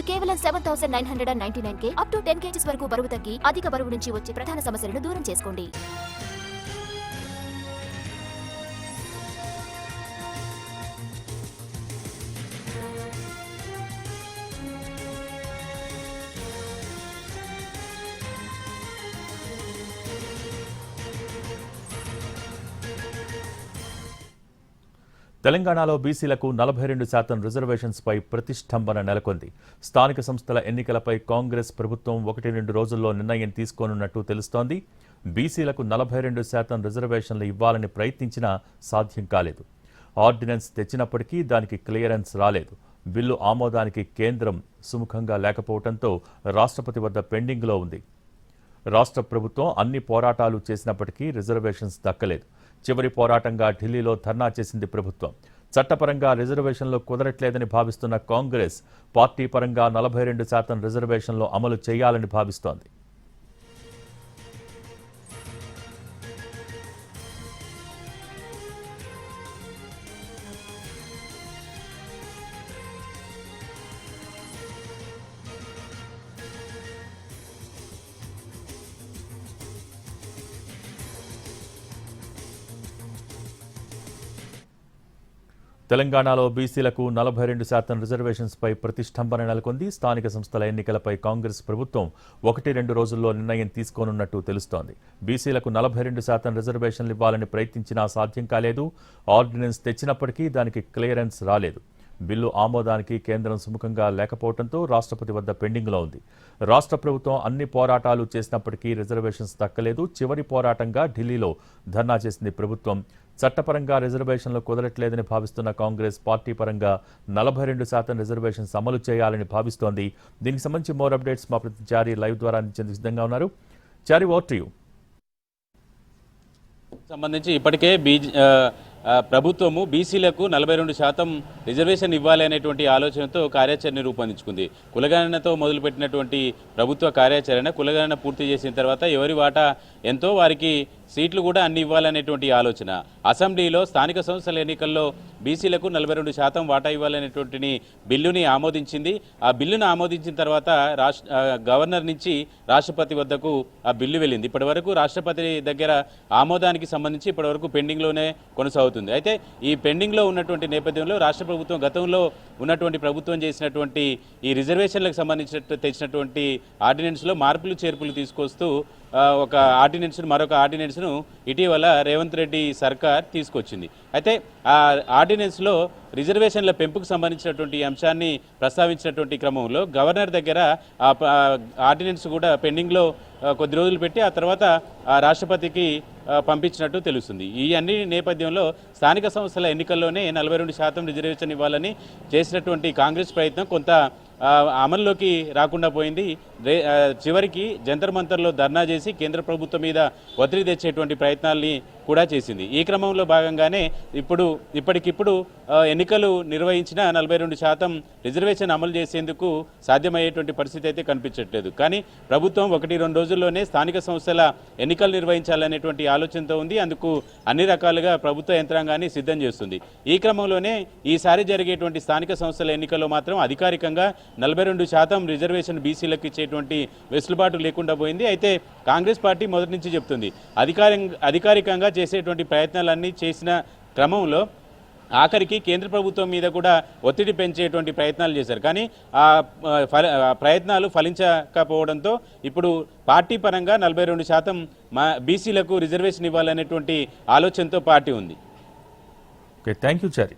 కేవలం 7,999K up to 10 kgs వరకు బరువు తగ్గి అధిక బరువు నుంచి వచ్చే ప్రధాన సమస్యలను దూరం చేసుకోండి. తెలంగాణలో బీసీలకు 42% రిజర్వేషన్స్ పై ప్రతిష్టంభన నెలకొంది. స్థానిక సంస్థల ఎన్నికలపై కాంగ్రెస్ ప్రభుత్వం 1-2 రోజుల్లో నిర్ణయం తీసుకోనున్నట్టు తెలుస్తోంది. బీసీలకు 42% రిజర్వేషన్లు ఇవ్వాలని ప్రయత్నించినా సాధ్యం కాలేదు. ఆర్డినెన్స్ తెచ్చినప్పటికీ దానికి క్లియరెన్స్ రాలేదు. బిల్లు ఆమోదానికి కేంద్రం సుముఖంగా లేకపోవడంతో రాష్ట్రపతి వద్ద పెండింగ్లో ఉంది. రాష్ట్ర ప్రభుత్వం అన్ని పోరాటాలు చేసినప్పటికీ రిజర్వేషన్స్ దక్కలేదు. చివరి పోరాటంగా ఢిల్లీలో ధర్నా చేసింది ప్రభుత్వం. చట్టపరంగా రిజర్వేషన్లు కుదరట్లేదని భావిస్తున్న కాంగ్రెస్ పార్టీ పరంగా 42% రిజర్వేషన్లు అమలు చేయాలని భావిస్తోంది. తెలంగాణలో బీసీలకు 42% రిజర్వేషన్స్ పై ప్రతిష్టంభన నెలకొంది. స్థానిక సంస్థల ఎన్నికలపై కాంగ్రెస్ ప్రభుత్వం 1-2 రోజుల్లో నిర్ణయం తీసుకోనున్నట్టు తెలుస్తోంది. బీసీలకు 42% రిజర్వేషన్లు ఇవ్వాలని ప్రయత్నించినా సాధ్యం కాలేదు. ఆర్డినెన్స్ తెచ్చినప్పటికీ దానికి క్లియరెన్స్ రాలేదు. బిల్లు ఆమోదానికి కేంద్రం సుముఖంగా లేకపోవడంతో రాష్ట్రపతి వద్ద పెండింగ్లో ఉంది. రాష్ట్ర ప్రభుత్వం అన్ని పోరాటాలు చేసినప్పటికీ రిజర్వేషన్స్ దక్కలేదు. చివరి పోరాటంగా ఢిల్లీలో ధర్నా చేసింది ప్రభుత్వం. చట్టపరంగా రిజర్వేషన్లు కుదరట్లేదని భావిస్తున్న కాంగ్రెస్ పార్టీ పరంగా 42% రిజర్వేషన్స్ అమలు చేయాలని భావిస్తోంది. దీనికి సంబంధించి మోర్ అప్డేట్స్ మా ప్రతి చారి లైవ్ ద్వారా అందించేందుకు సిద్ధంగా ఉన్నారు. చారి, ఓవర్ టు యు. సంబంధించి ఇప్పటికే ప్రభుత్వము బీసీలకు 42% రిజర్వేషన్ ఇవ్వాలి అనేటువంటి ఆలోచనతో కార్యాచరణ రూపొందించుకుంది. కులగణనతో మొదలుపెట్టినటువంటి ప్రభుత్వ కార్యాచరణ కులగణన పూర్తి చేసిన తర్వాత ఎవరి వాటా ఎంతో వారికి సీట్లు కూడా అన్ని ఇవ్వాలనేటువంటి ఆలోచన. అసెంబ్లీలో స్థానిక సంస్థల ఎన్నికల్లో బీసీలకు 42% వాటా ఇవ్వాలనేటువంటి బిల్లుని ఆమోదించింది. ఆ బిల్లును ఆమోదించిన తర్వాత గవర్నర్ నుంచి రాష్ట్రపతి వద్దకు ఆ బిల్లు వెళ్ళింది. ఇప్పటి వరకు రాష్ట్రపతి దగ్గర ఆమోదానికి సంబంధించి ఇప్పటివరకు పెండింగ్లోనే కొనసాగుతుంది. అయితే ఈ పెండింగ్లో ఉన్నటువంటి నేపథ్యంలో రాష్ట్ర ప్రభుత్వం గతంలో ఉన్నటువంటి ప్రభుత్వం చేసినటువంటి ఈ రిజర్వేషన్లకు సంబంధించి తెచ్చినటువంటి ఆర్డినెన్స్లో మార్పులు చేర్పులు తీసుకొస్తూ ఒక మరొక ఆర్డినెన్స్ను ఇటీవల రేవంత్ రెడ్డి సర్కార్ తీసుకొచ్చింది. అయితే ఆ ఆర్డినెన్స్లో రిజర్వేషన్ల పెంపుకు సంబంధించినటువంటి అంశాన్ని ప్రస్తావించినటువంటి క్రమంలో గవర్నర్ దగ్గర ఆర్డినెన్స్ కూడా పెండింగ్లో కొద్ది రోజులు పెట్టి ఆ తర్వాత రాష్ట్రపతికి పంపించినట్టు తెలుస్తుంది. ఈ అన్ని నేపథ్యంలో స్థానిక సంస్థల ఎన్నికల్లోనే 42% రిజర్వేషన్ ఇవ్వాలని చేసినటువంటి కాంగ్రెస్ ప్రయత్నం కొంత అమల్లోకి రాకుండా పోయింది. చివరికి జంతర్ మంతర్లో ధర్నా చేసి కేంద్ర ప్రభుత్వం మీద ఒత్తిడి తెచ్చేటువంటి ప్రయత్నాల్ని కూడా చేసింది. ఈ క్రమంలో భాగంగానే ఇప్పటికిప్పుడు ఎన్నికలు నిర్వహించిన 42% రిజర్వేషన్ అమలు చేసేందుకు సాధ్యమయ్యేటువంటి పరిస్థితి అయితే కనిపించట్లేదు. కానీ ప్రభుత్వం 1-2 రోజుల్లోనే స్థానిక సంస్థల ఎన్నికలు నిర్వహించాలనేటువంటి ఆలోచనతో ఉంది. అందుకు అన్ని రకాలుగా ప్రభుత్వ యంత్రాంగాన్ని సిద్ధం చేస్తుంది. ఈ క్రమంలోనే ఈసారి జరిగేటువంటి స్థానిక సంస్థల ఎన్నికల్లో మాత్రం అధికారికంగా 42% రిజర్వేషన్ బీసీలకు ఇచ్చేటువంటి వెసులుబాటు లేకుండా పోయింది. అయితే కాంగ్రెస్ పార్టీ మొదటి నుంచి చెప్తుంది అధికారికంగా చేసేటువంటి ప్రయత్నాలన్నీ చేసిన క్రమంలో ఆఖరికి కేంద్ర ప్రభుత్వం మీద కూడా ఒత్తిడి పెంచేటువంటి ప్రయత్నాలు చేశారు. కానీ ఆ ప్రయత్నాలు ఫలించకపోవడంతో ఇప్పుడు పార్టీ పరంగా 42% బీసీలకు రిజర్వేషన్ ఇవ్వాలనేటువంటి ఆలోచనతో పార్టీ ఉంది. Thank you Chari.